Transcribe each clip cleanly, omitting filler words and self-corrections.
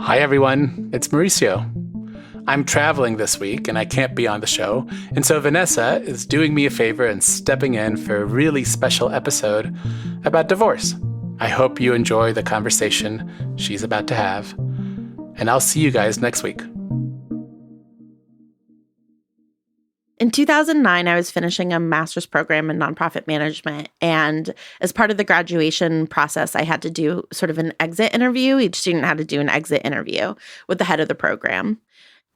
Hi, everyone. It's Mauricio. I'm traveling this week and I can't be on the show, and so Vanessa is doing me a favor and stepping in for a really special episode about divorce. I hope you enjoy the conversation she's about to have, and I'll see you guys next week. In 2009, I was finishing a master's program in nonprofit management. And as part of the graduation process, I had to do sort of an exit interview. Each student had to do an exit interview with the head of the program.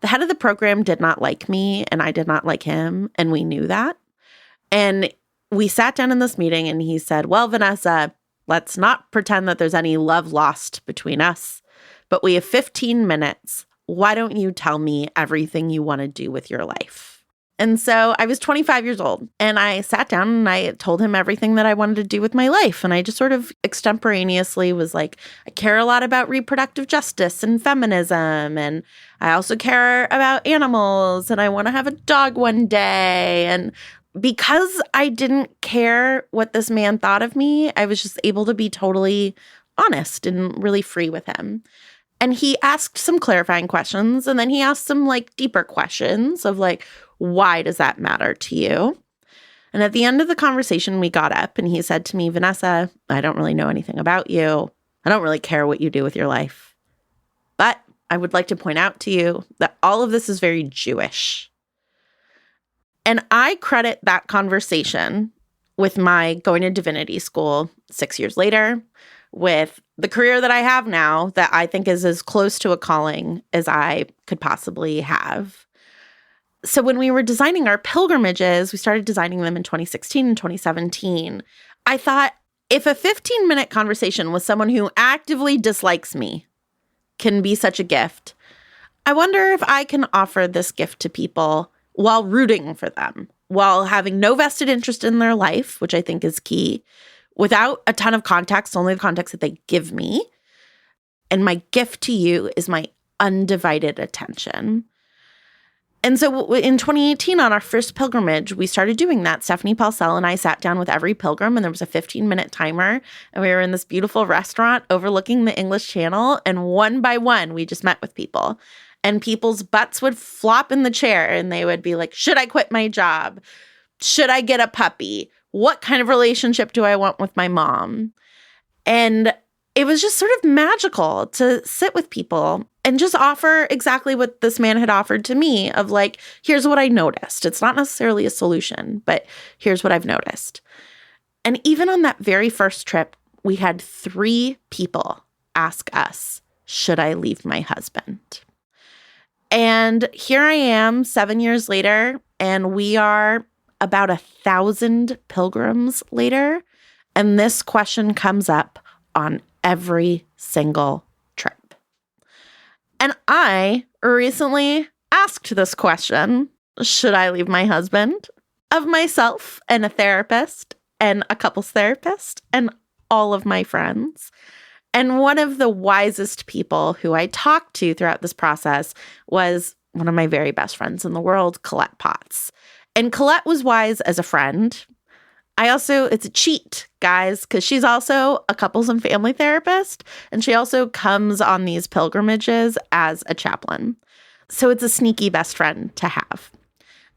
The head of the program did not like me, and I did not like him. And we knew that. And we sat down in this meeting and he said, well, Vanessa, let's not pretend that there's any love lost between us, but we have 15 minutes. Why don't you tell me everything you want to do with your life? And so I was 25 years old, and I sat down and I told him everything that I wanted to do with my life. And I just sort of extemporaneously was like, I care a lot about reproductive justice and feminism. And I also care about animals, and I want to have a dog one day. And because I didn't care what this man thought of me, I was just able to be totally honest and really free with him. And he asked some clarifying questions, and then he asked some deeper questions of why does that matter to you? And at the end of the conversation, we got up and he said to me, Vanessa, I don't really know anything about you. I don't really care what you do with your life. But I would like to point out to you that all of this is very Jewish. And I credit that conversation with my going to divinity school 6 years later, with the career that I have now that I think is as close to a calling as I could possibly have. So when we were designing our pilgrimages, we started designing them in 2016 and 2017. I thought, if a 15-minute conversation with someone who actively dislikes me can be such a gift, I wonder if I can offer this gift to people while rooting for them, while having no vested interest in their life, which I think is key, without a ton of context, only the context that they give me. And my gift to you is my undivided attention. And so in 2018, on our first pilgrimage, we started doing that. Stephanie Paulsell and I sat down with every pilgrim, and there was a 15-minute timer. And we were in this beautiful restaurant overlooking the English Channel. And one by one, we just met with people. And people's butts would flop in the chair, and they would be like, should I quit my job? Should I get a puppy? What kind of relationship do I want with my mom? And it was just sort of magical to sit with people and just offer exactly what this man had offered to me of here's what I noticed. It's not necessarily a solution, but here's what I've noticed. And even on that very first trip, we had 3 people ask us, should I leave my husband? And here I am 7 years later, and we are about 1,000 pilgrims later, and this question comes up on every single trip. And I recently asked this question, should I leave my husband, of myself and a therapist and a couples therapist and all of my friends. And one of the wisest people who I talked to throughout this process was one of my very best friends in the world, Colette Potts. And Colette was wise as a friend. It's a cheat, guys, because she's also a couples and family therapist, and she also comes on these pilgrimages as a chaplain. So it's a sneaky best friend to have.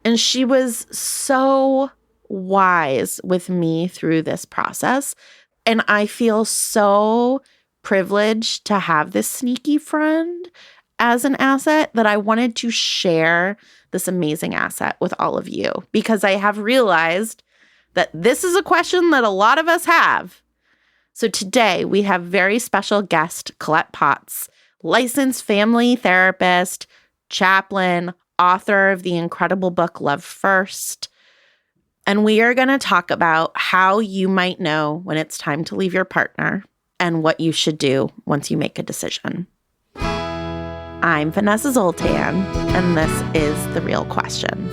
And she was so wise with me through this process. And I feel so privileged to have this sneaky friend as an asset that I wanted to share this amazing asset with all of you, because I have realized that this is a question that a lot of us have. So today we have very special guest, Colette Potts, licensed family therapist, chaplain, author of the incredible book, Love First. And we are going to talk about how you might know when it's time to leave your partner and what you should do once you make a decision. I'm Vanessa Zoltan, and this is The Real Question.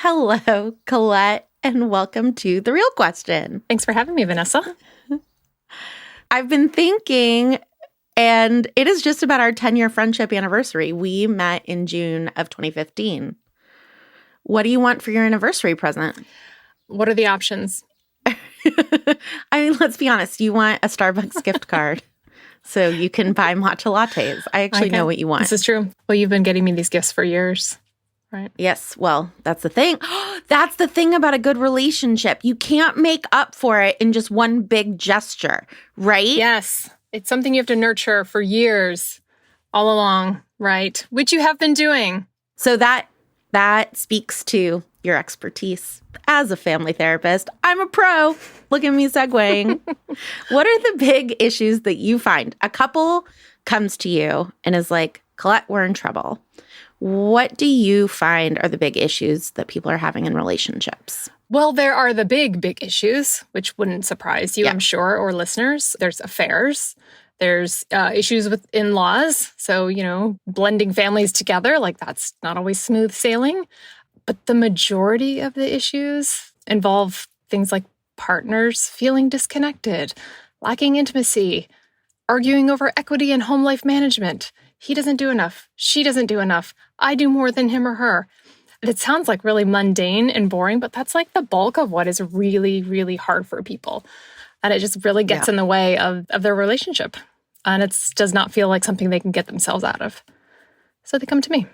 Hello, Colette, and welcome to The Real Question. Thanks for having me, Vanessa. I've been thinking, and it is just about our 10-year friendship anniversary. We met in June of 2015. What do you want for your anniversary present? What are the options? I mean, let's be honest. You want a Starbucks gift card so you can buy matcha lattes. I actually know what you want. This is true. Well, you've been getting me these gifts for years, right? Yes. Well, that's the thing. That's the thing about a good relationship. You can't make up for it in just one big gesture, right? Yes. It's something you have to nurture for years all along, right? Which you have been doing. So that speaks to your expertise as a family therapist. I'm a pro. Look at me segueing. What are the big issues that you find? A couple comes to you and is like, Colette, we're in trouble. What do you find are the big issues that people are having in relationships? Well, there are the big issues, which wouldn't surprise you, I'm sure, or listeners. There's affairs. There's issues with in-laws. So, blending families together, like that's not always smooth sailing. But the majority of the issues involve things like partners feeling disconnected, lacking intimacy, arguing over equity and home life management. He doesn't do enough. She doesn't do enough. I do more than him or her. It sounds like really mundane and boring, but that's like the bulk of what is really, really hard for people. And it just really gets in the way of their relationship. And it does not feel like something they can get themselves out of. So they come to me.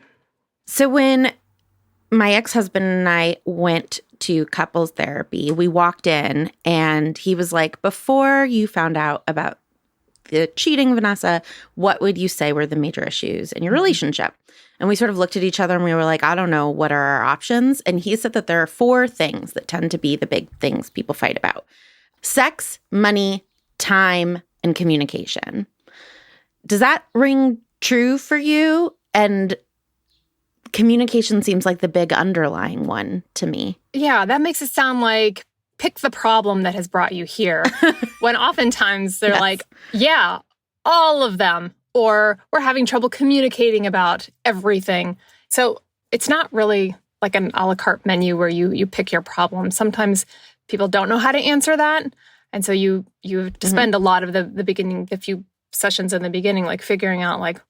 So when my ex-husband and I went to couples therapy, we walked in and he was like, before you found out about the cheating, Vanessa, what would you say were the major issues in your relationship? And we sort of looked at each other and we were like, I don't know, what are our options? And he said that there are 4 things that tend to be the big things people fight about: sex, money, time, and communication. Does that ring true for you? And communication seems like the big underlying one to me. Yeah, that makes it sound like pick the problem that has brought you here. When oftentimes they're like, yeah, all of them. Or we're having trouble communicating about everything. So it's not really like an a la carte menu where you pick your problem. Sometimes people don't know how to answer that. And so you have to spend a lot of the beginning, the few sessions in the beginning, like figuring out like,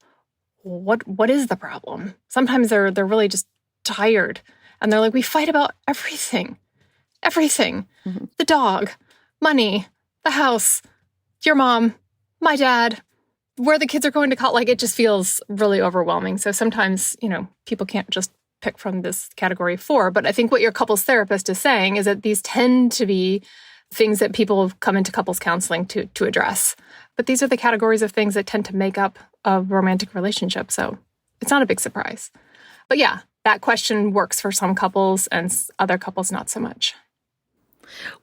what is the problem? Sometimes they're really just tired. And they're like, we fight about everything. Everything. The dog, money, the house, your mom, my dad, where the kids are going to college. Like, it just feels really overwhelming. So sometimes, people can't just pick from this category 4. But I think what your couples therapist is saying is that these tend to be things that people come into couples counseling to address. But these are the categories of things that tend to make up a romantic relationship. So it's not a big surprise. But yeah, that question works for some couples and other couples not so much.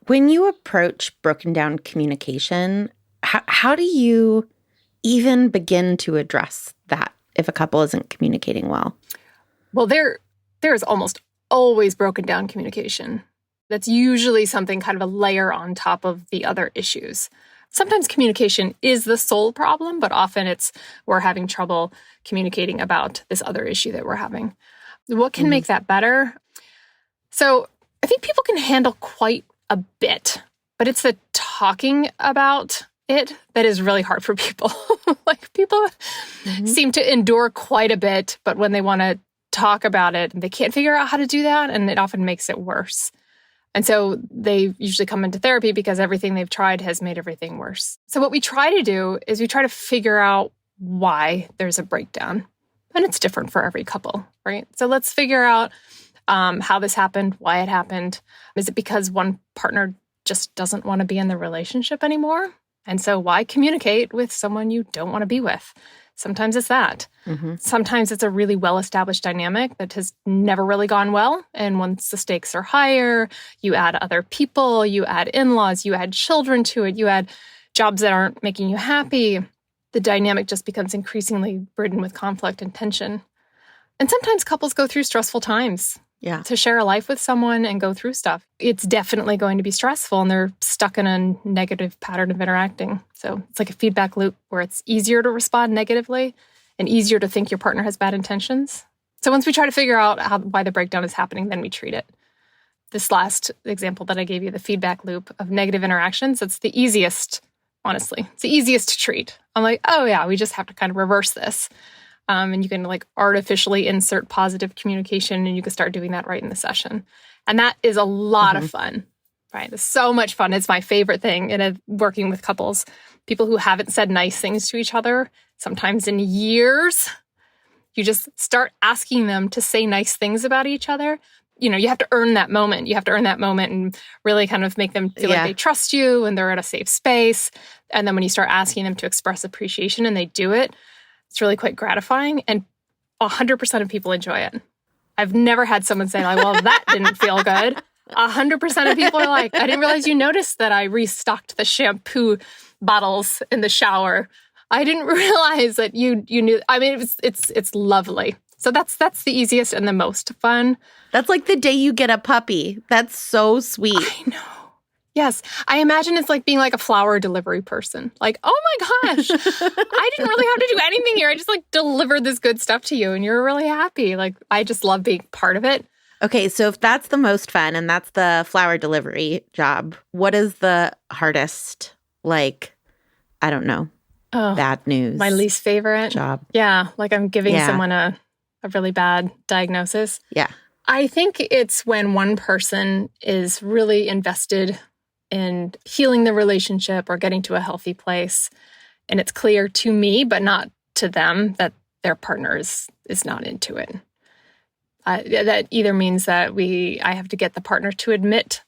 When you approach broken down communication, how do you even begin to address that if a couple isn't communicating well? Well, there is almost always broken down communication. That's usually something kind of a layer on top of the other issues. Sometimes communication is the sole problem, but often it's we're having trouble communicating about this other issue that we're having. What can make that better? So I think people can handle quite a bit, but it's the talking about it that is really hard for people. Like, people seem to endure quite a bit, but when they want to talk about it, they can't figure out how to do that, and it often makes it worse. And so they usually come into therapy because everything they've tried has made everything worse. So what we try to do is we try to figure out why there's a breakdown. And it's different for every couple, right? So let's figure out how this happened, why it happened. Is it because one partner just doesn't want to be in the relationship anymore? And so why communicate with someone you don't want to be with? Sometimes it's that. Sometimes it's a really well-established dynamic that has never really gone well. And once the stakes are higher, you add other people, you add in-laws, you add children to it, you add jobs that aren't making you happy. The dynamic just becomes increasingly burdened with conflict and tension. And sometimes couples go through stressful times. To share a life with someone and go through stuff. It's definitely going to be stressful, and they're stuck in a negative pattern of interacting. So it's like a feedback loop where it's easier to respond negatively and easier to think your partner has bad intentions. So once we try to figure out why the breakdown is happening, then we treat it. this last example that I gave you, the feedback loop of negative interactions, it's the easiest, honestly. It's the easiest to treat. I'm like, oh yeah, we just have to kind of reverse this. And you can like artificially insert positive communication, and you can start doing that right in the session. And that is a lot of fun, right? It's so much fun. It's my favorite thing in working with couples. People who haven't said nice things to each other, sometimes in years, you just start asking them to say nice things about each other. You know, you have to earn that moment. You have to earn that moment and really kind of make them feel like they trust you and they're at a safe space. And then when you start asking them to express appreciation and they do it, it's really quite gratifying. And 100% of people enjoy it. I've never had someone say, like, well, that didn't feel good. 100% of people are like, I didn't realize you noticed that I restocked the shampoo bottles in the shower. I didn't realize that you knew. I mean, it's lovely. So that's the easiest and the most fun. That's like the day you get a puppy. That's so sweet. I know. Yes. I imagine it's like being like a flower delivery person. Like, oh my gosh, I didn't really have to do anything here. I just like delivered this good stuff to you and you're really happy. Like, I just love being part of it. Okay. So if that's the most fun and that's the flower delivery job, what is the hardest, like, I don't know, bad news? My least favorite job. Yeah. Like I'm giving someone a really bad diagnosis. Yeah. I think it's when one person is really invested in healing the relationship or getting to a healthy place. And it's clear to me, but not to them, that their partner is not into it. That either means that I have to get the partner to admit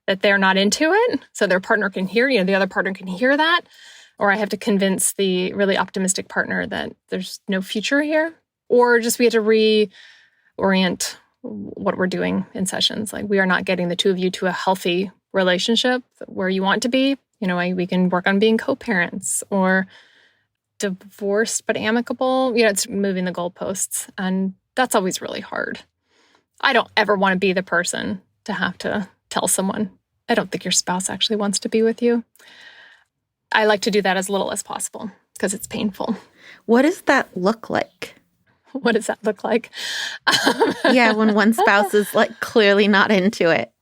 that they're not into it, so their partner can hear, the other partner can hear that, or I have to convince the really optimistic partner that there's no future here, or just we have to reorient what we're doing in sessions. Like, we are not getting the two of you to a healthy relationship where you want to be. We can work on being co-parents or divorced but amicable. It's moving the goalposts. And that's always really hard. I don't ever want to be the person to have to tell someone, I don't think your spouse actually wants to be with you. I like to do that as little as possible because it's painful. What does that look like? What does that look like? Yeah, when one spouse is like clearly not into it.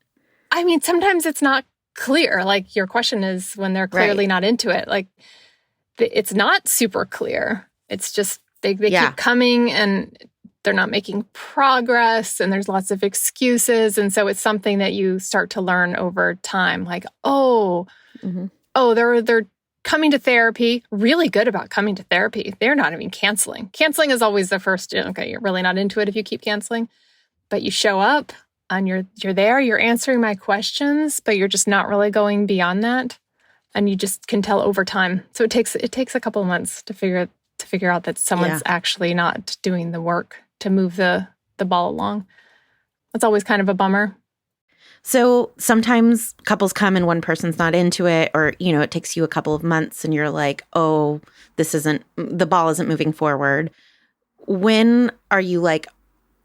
I mean, sometimes it's not clear. Like, your question is when they're clearly not into it. Like, it's not super clear. It's just they keep coming and they're not making progress and there's lots of excuses. And so it's something that you start to learn over time. Like, they're coming to therapy, really good about coming to therapy. They're not even canceling. Canceling is always the first, okay, you're really not into it if you keep canceling. But you show up and you're there, you're answering my questions, but you're just not really going beyond that. And you just can tell over time. So it takes a couple of months to figure out that someone's actually not doing the work to move the ball along. That's always kind of a bummer. So sometimes couples come and one person's not into it, or, it takes you a couple of months and you're like, oh, the ball isn't moving forward. When are you like,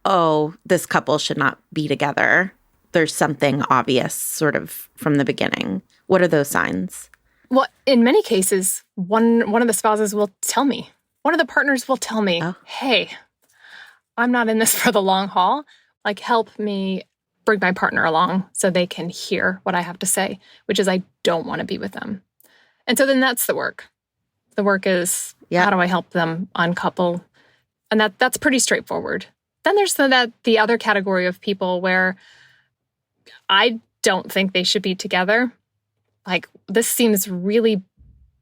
oh, this couple should not be together? There's something obvious sort of from the beginning. What are those signs? Well, in many cases, one of the spouses will tell me, one of the partners will tell me, hey, I'm not in this for the long haul. Like, help me bring my partner along so they can hear what I have to say, which is I don't want to be with them. And so then that's the work. The work is, how do I help them uncouple? And that's pretty straightforward. Then there's the other category of people where I don't think they should be together. Like, this seems really,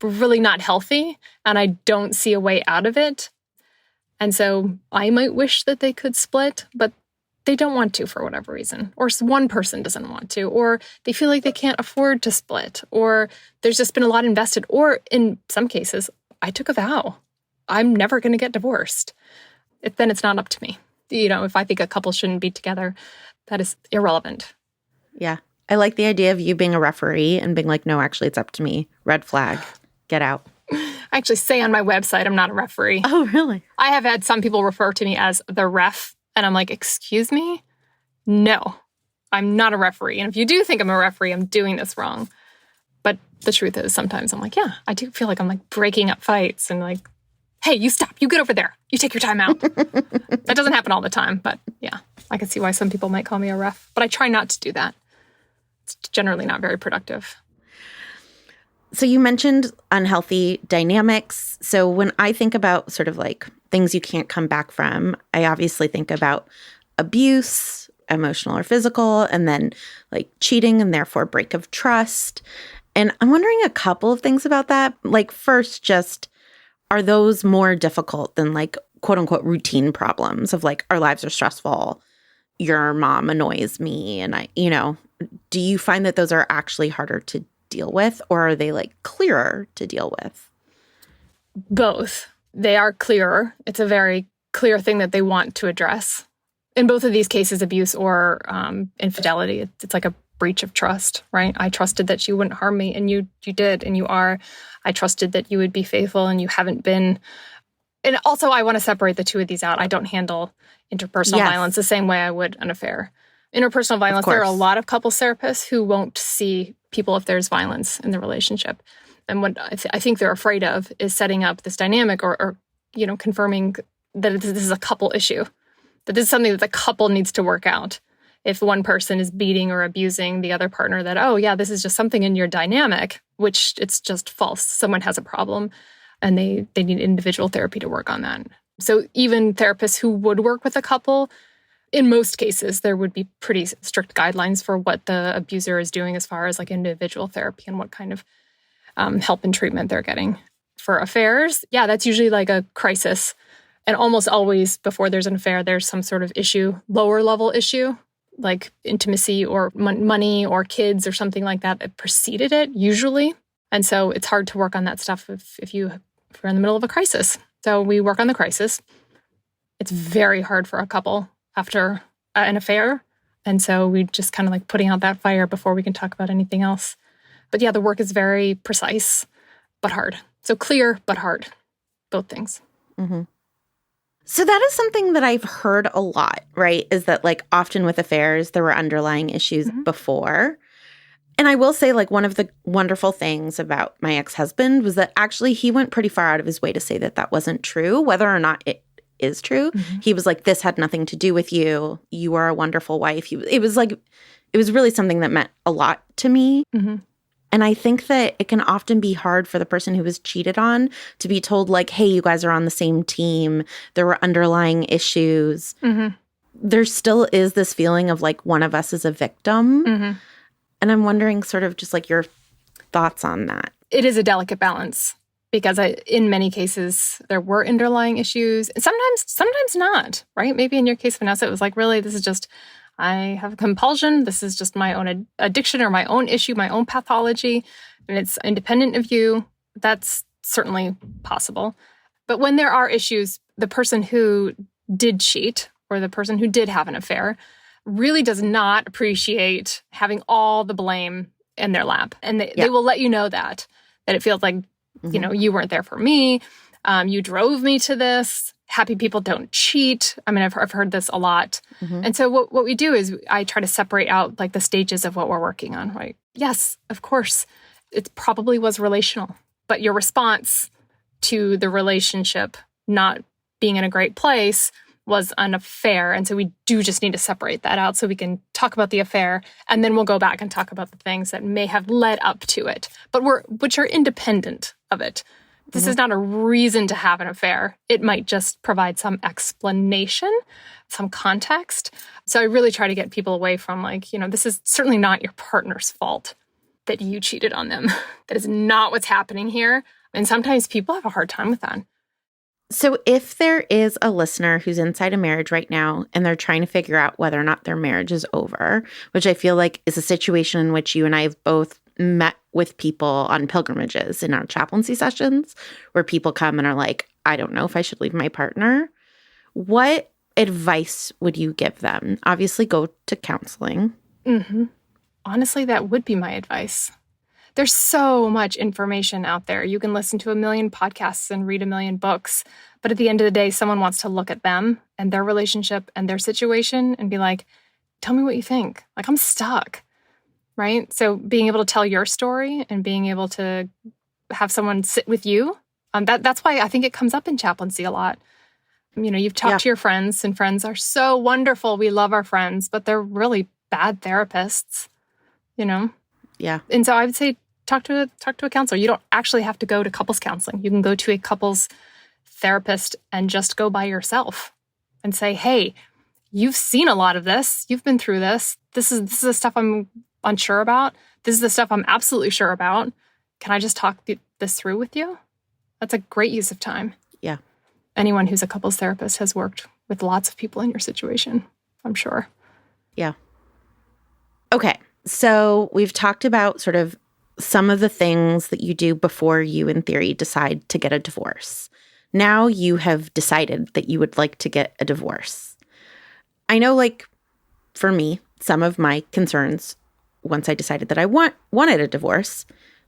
really not healthy, and I don't see a way out of it. And so I might wish that they could split, but they don't want to for whatever reason. Or one person doesn't want to, or they feel like they can't afford to split, or there's just been a lot invested. Or in some cases, I took a vow. I'm never going to get divorced. Then it's not up to me. If I think a couple shouldn't be together, that is irrelevant. Yeah. I like the idea of you being a referee and being like, no, actually, it's up to me. Red flag. Get out. I actually say on my website, I'm not a referee. Oh, really? I have had some people refer to me as the ref, and I'm like, excuse me? No, I'm not a referee. And if you do think I'm a referee, I'm doing this wrong. But the truth is, sometimes I'm like, yeah, I do feel like I'm like breaking up fights and like, hey, you stop. You get over there. You take your time out. That doesn't happen all the time. But yeah, I can see why some people might call me a ref. But I try not to do that. It's generally not very productive. So you mentioned unhealthy dynamics. So when I think about sort of like things you can't come back from, I obviously think about abuse, emotional or physical, and then like cheating and therefore break of trust. And I'm wondering a couple of things about that. Like first, just are those more difficult than like quote unquote routine problems of like our lives are stressful, your mom annoys me, and do you find that those are actually harder to deal with, or are they like clearer to deal with? Both. They are clearer. It's a very clear thing that they want to address. In both of these cases, abuse or infidelity, it's like a breach of trust, right? I trusted that you wouldn't harm me, and you did, and you are. I trusted that you would be faithful, and you haven't been. And also, I want to separate the two of these out. I don't handle interpersonal violence the same way I would an affair. Interpersonal violence, there are a lot of couples therapists who won't see people if there's violence in the relationship. And what I think they're afraid of is setting up this dynamic or confirming that this is a couple issue, that this is something that the couple needs to work out. If one person is beating or abusing the other partner, that, oh, yeah, this is just something in your dynamic, which it's just false. Someone has a problem and they need individual therapy to work on that. So even therapists who would work with a couple, in most cases, there would be pretty strict guidelines for what the abuser is doing as far as like individual therapy and what kind of help and treatment they're getting. For affairs, that's usually like a crisis. And almost always before there's an affair, there's some sort of issue, lower level issue, like intimacy or money or kids or something like that preceded it usually. And so it's hard to work on that stuff if you're in the middle of a crisis. So we work on the crisis. It's very hard for a couple after an affair. And so we just kind of like putting out that fire before we can talk about anything else. But the work is very precise, but hard. So clear, but hard. Both things. Mm-hmm. So that is something that I've heard a lot, right? Is that like often with affairs, there were underlying issues before. And I will say like one of the wonderful things about my ex-husband was that actually he went pretty far out of his way to say that wasn't true, whether or not it is true. Mm-hmm. He was like, this had nothing to do with you. You are a wonderful wife. It was really something that meant a lot to me. Mm-hmm. And I think that it can often be hard for the person who was cheated on to be told like, hey, you guys are on the same team. There were underlying issues. Mm-hmm. There still is this feeling of like one of us is a victim. Mm-hmm. And I'm wondering sort of just like your thoughts on that. It is a delicate balance because in many cases there were underlying issues. And sometimes not, right? Maybe in your case, Vanessa, it was like, really, this is just, I have a compulsion. This is just my own addiction or my own issue, my own pathology, and it's independent of you. That's certainly possible. But when there are issues, the person who did cheat or the person who did have an affair really does not appreciate having all the blame in their lap. And they will let you know that it feels like, you weren't there for me. You drove me to this. Happy people don't cheat. I mean, I've heard this a lot. Mm-hmm. And so what we do is I try to separate out like the stages of what we're working on, right? Yes, of course, it probably was relational, but your response to the relationship not being in a great place was an affair. And so we do just need to separate that out so we can talk about the affair and then we'll go back and talk about the things that may have led up to it, but which are independent of it. This is not a reason to have an affair. It might just provide some explanation, some context. So I really try to get people away from like, this is certainly not your partner's fault that you cheated on them. That is not what's happening here. And sometimes people have a hard time with that. So if there is a listener who's inside a marriage right now and they're trying to figure out whether or not their marriage is over, which I feel like is a situation in which you and I have both met with people on pilgrimages in our chaplaincy sessions where people come and are like, I don't know if I should leave my partner. What advice would you give them? Obviously, go to counseling. Mm-hmm. Honestly, that would be my advice. There's so much information out there. You can listen to 1 million podcasts and read 1 million books. But at the end of the day, someone wants to look at them and their relationship and their situation and be like, tell me what you think. Like, I'm stuck. Right? So being able to tell your story and being able to have someone sit with you, that's why I think it comes up in chaplaincy a lot. You've talked to your friends and friends are so wonderful. We love our friends, but they're really bad therapists. you know? Yeah. And so I would say talk to a counselor. You don't actually have to go to couples counseling. You can go to a couples therapist and just go by yourself and say, hey, you've seen a lot of this. You've been through this. This is the stuff I'm unsure about. This is the stuff I'm absolutely sure about. Can I just talk this through with you? That's a great use of time. Yeah. Anyone who's a couples therapist has worked with lots of people in your situation, I'm sure. Yeah. Okay. So we've talked about sort of some of the things that you do before you, in theory, decide to get a divorce. Now you have decided that you would like to get a divorce. I know, like, for me, some of my concerns once I decided that I wanted a divorce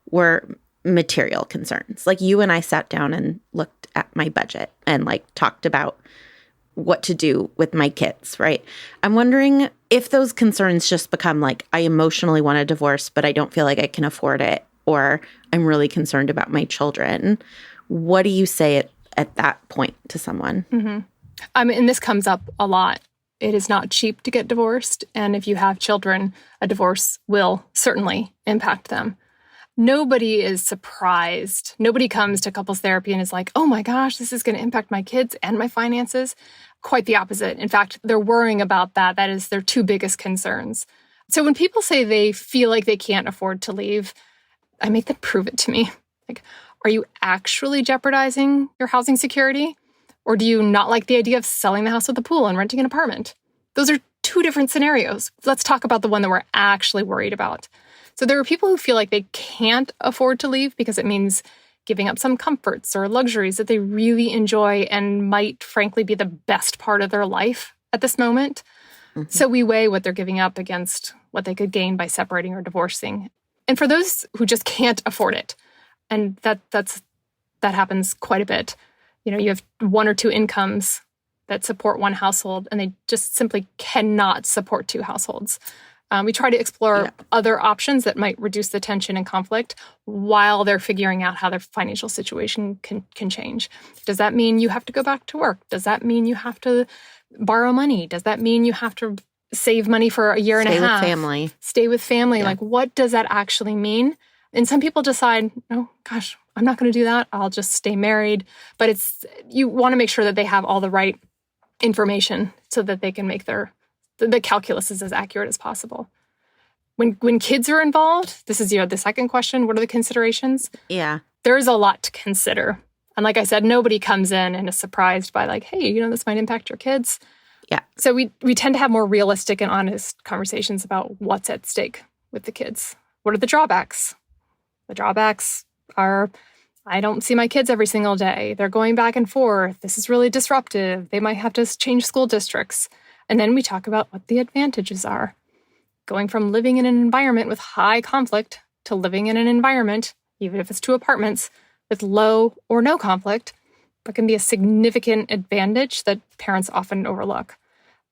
were material concerns. Like, you and I sat down and looked at my budget and, like, talked about what to do with my kids, right? I'm wondering if those concerns just become like, I emotionally want a divorce, but I don't feel like I can afford it, or I'm really concerned about my children. What do you say at that point to someone? Mm-hmm. And this comes up a lot. It is not cheap to get divorced. And if you have children, a divorce will certainly impact them. Nobody is surprised. Nobody comes to couples therapy and is like, oh my gosh, this is going to impact my kids and my finances. Quite the opposite. In fact, they're worrying about that. That is their two biggest concerns. So when people say they feel like they can't afford to leave, I make them prove it to me. Like, are you actually jeopardizing your housing security? Or do you not like the idea of selling the house with the pool and renting an apartment? Those are two different scenarios. Let's talk about the one that we're actually worried about. So there are people who feel like they can't afford to leave because it means giving up some comforts or luxuries that they really enjoy and might, frankly, be the best part of their life at this moment. Mm-hmm. So we weigh what they're giving up against what they could gain by separating or divorcing. And for those who just can't afford it, and that happens quite a bit. You know, you have one or two incomes that support one household, and they just simply cannot support two households. We try to explore other options that might reduce the tension and conflict while they're figuring out how their financial situation can change. Does that mean you have to go back to work? Does that mean you have to borrow money? Does that mean you have to save money for a year and a half? Stay with family. Yeah. Like, what does that actually mean? And some people decide, oh, gosh, I'm not going to do that. I'll just stay married. But you want to make sure that they have all the right information so that they can make the calculus is as accurate as possible. When kids are involved, this is the second question. What are the considerations? Yeah. There's a lot to consider. And like I said, nobody comes in and is surprised by like, hey, this might impact your kids. Yeah. So we tend to have more realistic and honest conversations about what's at stake with the kids. What are the drawbacks? The drawbacks are, I don't see my kids every single day. They're going back and forth. This is really disruptive. They might have to change school districts. And then we talk about what the advantages are. Going from living in an environment with high conflict to living in an environment, even if it's two apartments, with low or no conflict, but can be a significant advantage that parents often overlook.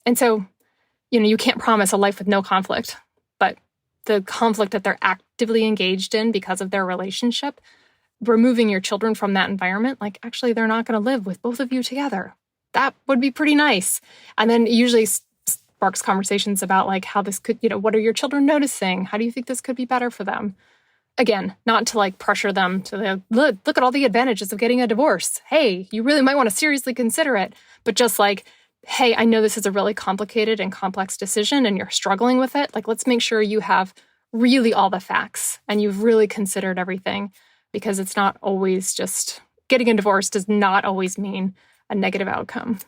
And so, you can't promise a life with no conflict, but the conflict that they're actively engaged in because of their relationship, removing your children from that environment, like actually they're not going to live with both of you together. That would be pretty nice. And then it usually sparks conversations about like how this could, what are your children noticing? How do you think this could be better for them? Again, not to like pressure them to look at all the advantages of getting a divorce. Hey, you really might want to seriously consider it. But just like, hey, I know this is a really complicated and complex decision and you're struggling with it. Like, let's make sure you have really all the facts and you've really considered everything, because it's not always just getting a divorce does not always mean a negative outcome.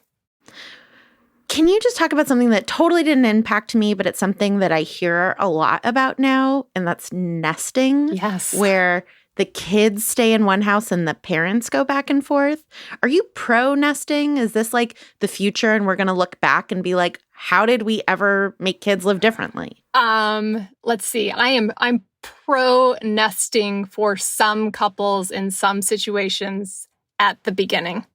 Can you just talk about something that totally didn't impact me, but it's something that I hear a lot about now, and that's nesting? Yes. Where the kids stay in one house and the parents go back and forth. Are you pro nesting? Is this like the future and we're going to look back and be like, how did we ever make kids live differently? Let's see. I'm pro nesting for some couples in some situations at the beginning.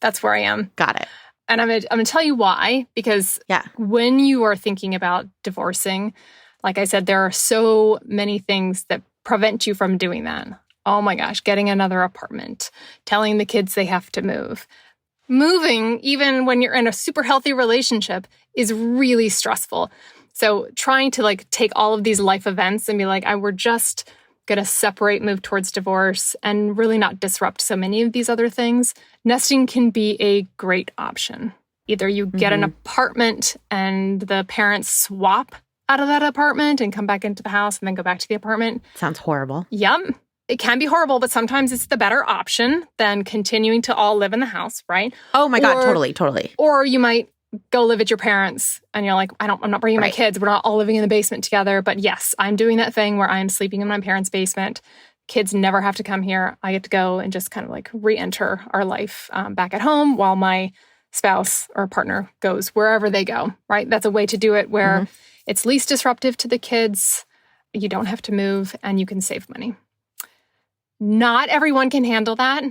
That's where I am. Got it. And I'm going to tell you why, because when you are thinking about divorcing, like I said, there are so many things that prevent you from doing that. Oh my gosh, getting another apartment, telling the kids they have to move. Moving, even when you're in a super healthy relationship, is really stressful. So trying to like take all of these life events and be like, we're just going to separate, move towards divorce, and really not disrupt so many of these other things. Nesting can be a great option. Either you get an apartment and the parents swap out of that apartment and come back into the house and then go back to the apartment. Sounds horrible. Yep. It can be horrible, but sometimes it's the better option than continuing to all live in the house, right? Oh my God, totally. Or you might go live at your parents and you're like, I'm not bringing my kids. We're not all living in the basement together. But yes, I'm doing that thing where I'm sleeping in my parents' basement. Kids never have to come here. I get to go and just kind of like re-enter our life back at home while my spouse or partner goes wherever they go, right? That's a way to do it where it's least disruptive to the kids. You don't have to move and you can save money. Not everyone can handle that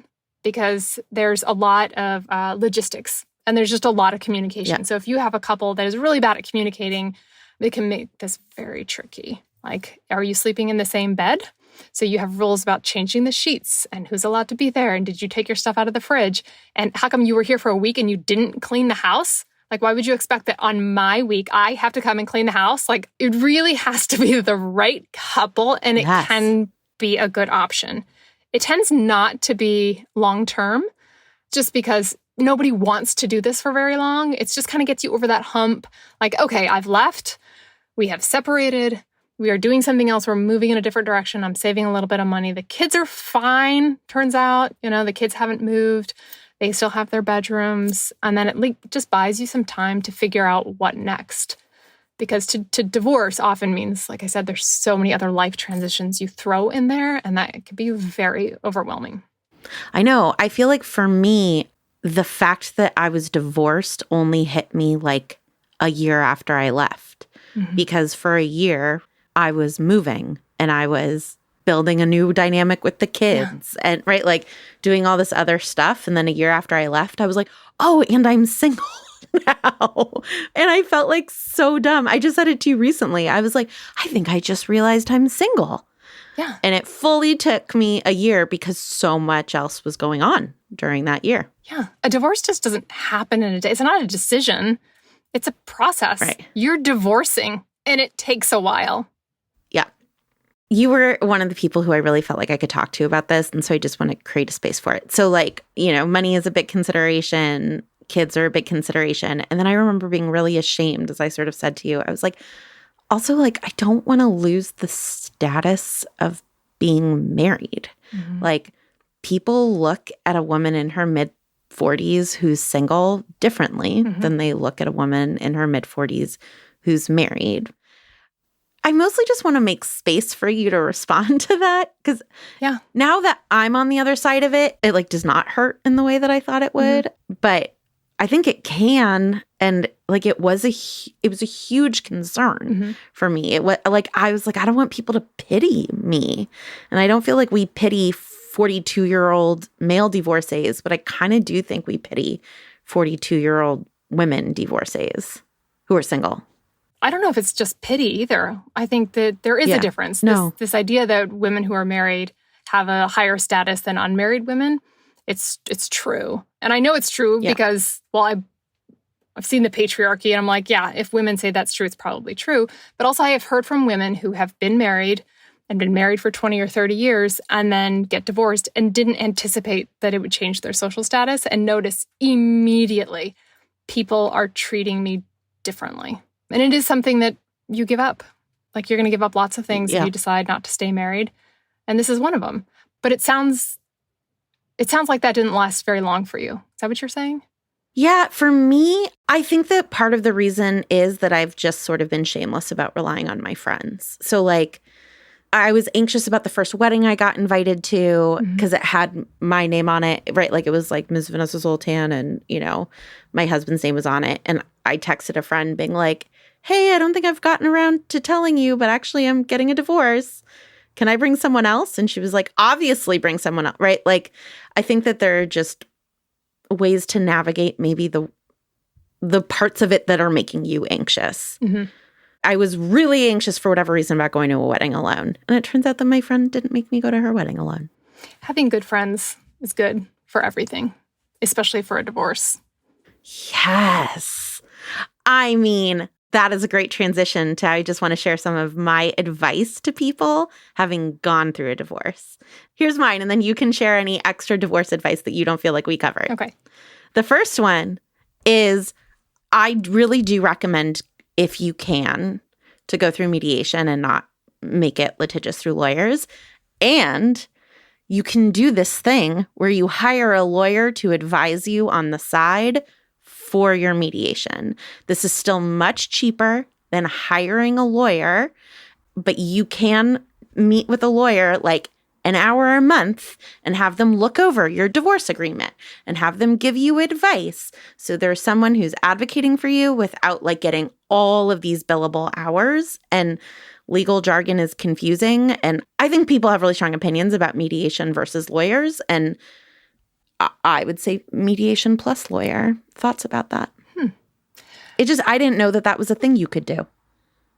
because there's a lot of logistics and there's just a lot of communication. Yeah. So if you have a couple that is really bad at communicating, they can make this very tricky. Like, are you sleeping in the same bed? So you have rules about changing the sheets and who's allowed to be there. And did you take your stuff out of the fridge? And how come you were here for a week and you didn't clean the house? Like, why would you expect that on my week, I have to come and clean the house? Like, it really has to be the right couple and it can be a good option. It tends not to be long-term just because nobody wants to do this for very long. It just kind of gets you over that hump. Like, okay, I've left. We have separated. We are doing something else. We're moving in a different direction. I'm saving a little bit of money. The kids are fine, turns out. The kids haven't moved. They still have their bedrooms. And then it just buys you some time to figure out what next. Because to divorce often means, like I said, there's so many other life transitions you throw in there, and that can be very overwhelming. I know. I feel like for me, the fact that I was divorced only hit me like a year after I left. Because for a year, I was moving and I was building a new dynamic with the kids and like doing all this other stuff. And then a year after I left, I was like, oh, and I'm single now. And I felt like so dumb. I just said it to you recently. I was like, I think I just realized I'm single. Yeah. And it fully took me a year because so much else was going on during that year. Yeah. A divorce just doesn't happen in a day. It's not a decision. It's a process. Right. You're divorcing and it takes a while. Yeah. You were one of the people who I really felt like I could talk to about this. And so I just want to create a space for it. So like, money is a big consideration. Kids are a big consideration. And then I remember being really ashamed, as I sort of said to you. I was like, also like, I don't want to lose the status of being married. Like, people look at a woman in her mid-40s who's single differently than they look at a woman in her mid-40s who's married. I mostly just want to make space for you to respond to that because now that I'm on the other side of it, it like does not hurt in the way that I thought it would. But I think it can, and like it was a huge concern for me. It was like I was like, I don't want people to pity me, and I don't feel like we pity 42-year-old male divorcees, but I kind of do think we pity 42-year-old women divorcees who are single. I don't know if it's just pity either. I think that there is a difference. This idea that women who are married have a higher status than unmarried women, it's true. And I know it's true because, well, I've seen the patriarchy and I'm like, yeah, if women say that's true, it's probably true. But also I have heard from women who have been married and been married for 20 or 30 years and then get divorced and didn't anticipate that it would change their social status and notice immediately people are treating me differently. And it is something that you give up. Like, you're going to give up lots of things if you decide not to stay married. And this is one of them. But it sounds like that didn't last very long for you. Is that what you're saying? Yeah, for me, I think that part of the reason is that I've just sort of been shameless about relying on my friends. So, like, I was anxious about the first wedding I got invited to because it had my name on it, right? Like, it was like Ms. Vanessa Zoltan and, my husband's name was on it. And I texted a friend being like, hey, I don't think I've gotten around to telling you, but actually I'm getting a divorce. Can I bring someone else? And she was like, obviously bring someone else, right? Like, I think that there are just ways to navigate maybe the parts of it that are making you anxious. I was really anxious for whatever reason about going to a wedding alone. And it turns out that my friend didn't make me go to her wedding alone. Having good friends is good for everything, especially for a divorce. Yes. I mean, that is a great transition to I just want to share some of my advice to people having gone through a divorce. Here's mine, and then you can share any extra divorce advice that you don't feel like we covered. Okay. The first one is I really do recommend, if you can, to go through mediation and not make it litigious through lawyers. And you can do this thing where you hire a lawyer to advise you on the side for your mediation. This is still much cheaper than hiring a lawyer, but you can meet with a lawyer like an hour a month and have them look over your divorce agreement and have them give you advice. So there's someone who's advocating for you without like getting all of these billable hours, and legal jargon is confusing. And I think people have really strong opinions about mediation versus lawyers. And I would say mediation plus lawyer. Thoughts about that? I didn't know that was a thing you could do.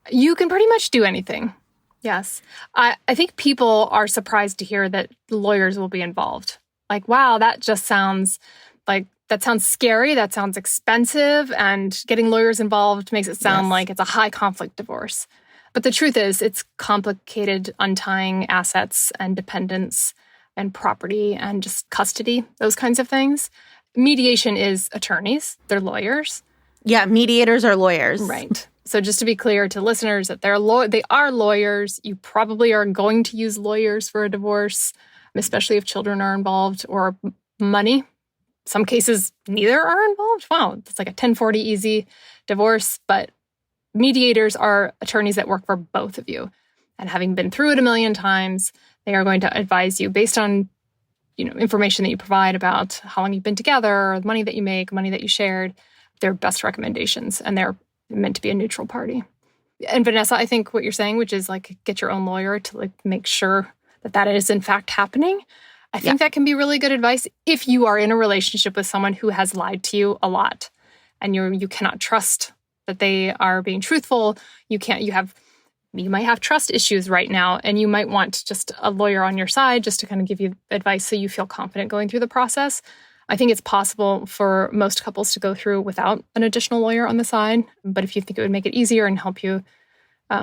You can pretty much do anything. Yes. I think people are surprised to hear that lawyers will be involved. Like, wow, that sounds scary. That sounds expensive. And getting lawyers involved makes it sound like it's a high conflict divorce. But the truth is, it's complicated untying assets and dependents and property and just custody, those kinds of things. Mediation is attorneys. They're lawyers. Yeah, mediators are lawyers. Right. So just to be clear to listeners that they are lawyers. You probably are going to use lawyers for a divorce, especially if children are involved or money. Some cases, neither are involved. Wow, it's like a 1040 easy divorce. But mediators are attorneys that work for both of you. And having been through it a million times, they are going to advise you based on, information that you provide about how long you've been together, or the money that you make, money that you shared, their best recommendations, and they're meant to be a neutral party. And Vanessa, I think what you're saying, which is like get your own lawyer to like make sure that is in fact happening. I think that can be really good advice if you are in a relationship with someone who has lied to you a lot and you cannot trust that they are being truthful. You might have trust issues right now, and you might want just a lawyer on your side just to kind of give you advice so you feel confident going through the process. I think it's possible for most couples to go through without an additional lawyer on the side. But if you think it would make it easier and help you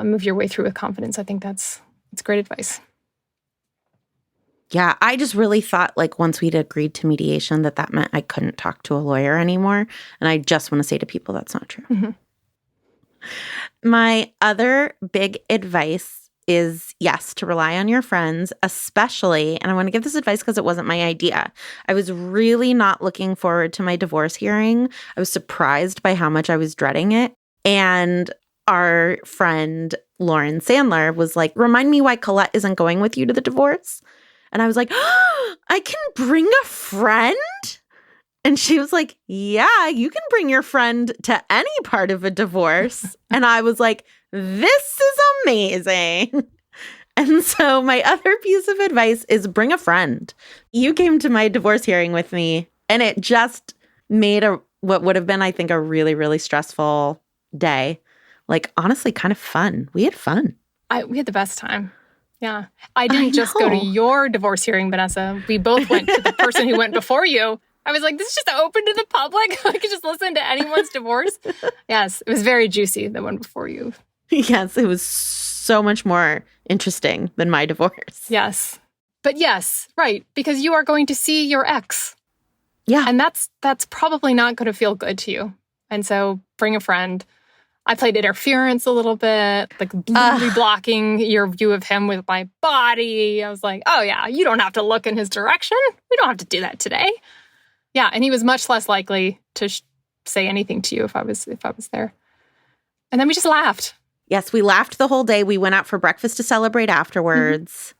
move your way through with confidence, I think it's great advice. Yeah, I just really thought like once we'd agreed to mediation that meant I couldn't talk to a lawyer anymore. And I just want to say to people that's not true. Mm-hmm. My other big advice is, yes, to rely on your friends, especially, and I want to give this advice because it wasn't my idea. I was really not looking forward to my divorce hearing. I was surprised by how much I was dreading it. And our friend Lauren Sandler was like, remind me why Colette isn't going with you to the divorce. And I was like, oh, I can bring a friend? And she was like, yeah, you can bring your friend to any part of a divorce. And I was like, this is amazing. And so my other piece of advice is bring a friend. You came to my divorce hearing with me, and it just made what would have been, I think, a really, really stressful day, like honestly kind of fun. We had fun. We had the best time. Yeah. I didn't just go to your divorce hearing, Vanessa. We both went to the person who went before you. I was like, this is just open to the public. I could just listen to anyone's divorce. Yes, it was very juicy, the one before you. Yes, it was so much more interesting than my divorce. Yes. But yes, right, because you are going to see your ex. Yeah. And that's probably not going to feel good to you. And so bring a friend. I played interference a little bit, like literally blocking your view of him with my body. I was like, oh yeah, you don't have to look in his direction. We don't have to do that today. Yeah, and he was much less likely to say anything to you if I was there. And then we just laughed. Yes, we laughed the whole day. We went out for breakfast to celebrate afterwards. Mm-hmm.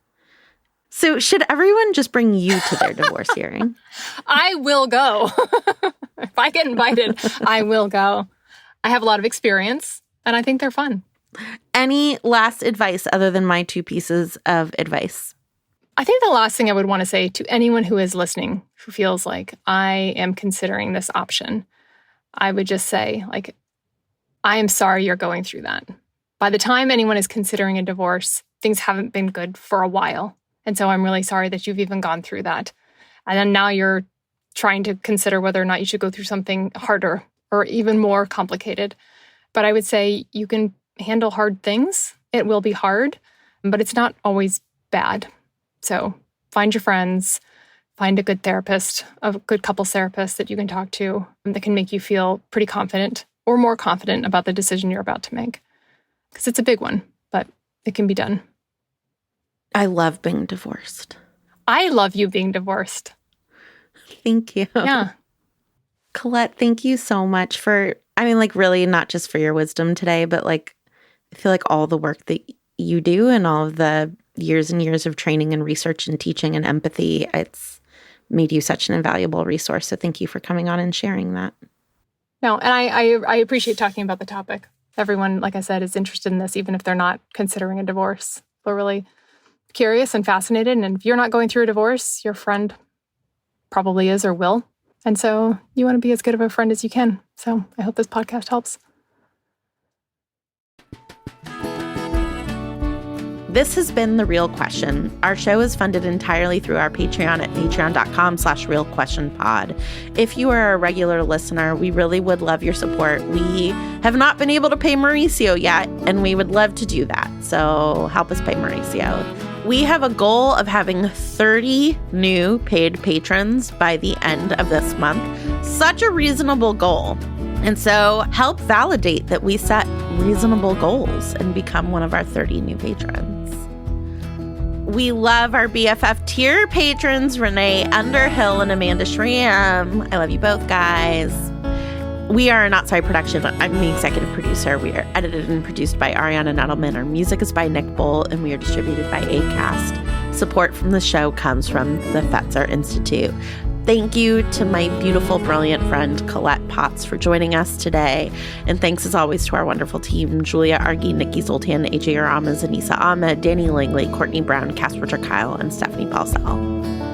So should everyone just bring you to their divorce hearing? I will go. If I get invited, I will go. I have a lot of experience, and I think they're fun. Any last advice other than my two pieces of advice? I think the last thing I would want to say to anyone who is listening, who feels like I am considering this option, I would just say, like, I am sorry you're going through that. By the time anyone is considering a divorce, things haven't been good for a while. And so I'm really sorry that you've even gone through that. And then now you're trying to consider whether or not you should go through something harder or even more complicated. But I would say you can handle hard things. It will be hard, but it's not always bad. So find your friends, find a good therapist, a good couples therapist that you can talk to that can make you feel pretty confident or more confident about the decision you're about to make. Because it's a big one, but it can be done. I love being divorced. I love you being divorced. Thank you. Yeah. Colette, thank you so much for, really not just for your wisdom today, but I feel like all the work that you do and all of the years and years of training and research and teaching and empathy, it's made you such an invaluable resource. So thank you for coming on and sharing that. No, and I appreciate talking about the topic. Everyone, like I said, is interested in this, even if they're not considering a divorce. They're really curious and fascinated. And if you're not going through a divorce, your friend probably is or will. And so you want to be as good of a friend as you can. So I hope this podcast helps. This has been The Real Question. Our show is funded entirely through our Patreon at patreon.com/realquestionpod. If you are a regular listener, we really would love your support. We have not been able to pay Mauricio yet, and we would love to do that. So help us pay Mauricio. We have a goal of having 30 new paid patrons by the end of this month. Such a reasonable goal. And so help validate that we set reasonable goals and become one of our 30 new patrons. We love our BFF tier patrons, Renee Underhill and Amanda Schramm. I love you both, guys. We are a Not Sorry production. I'm the executive producer. We are edited and produced by Ariana Nettleman. Our music is by Nick Bull, and we are distributed by Acast. Support from the show comes from the Fetzer Institute. Thank you to my beautiful, brilliant friend, Colette Potts, for joining us today. And thanks, as always, to our wonderful team, Julia Argy, Nikki Zoltan, AJ Arama, Zanisa Ahmed, Danny Langley, Courtney Brown, Casper Kyle, and Stephanie Paulsell.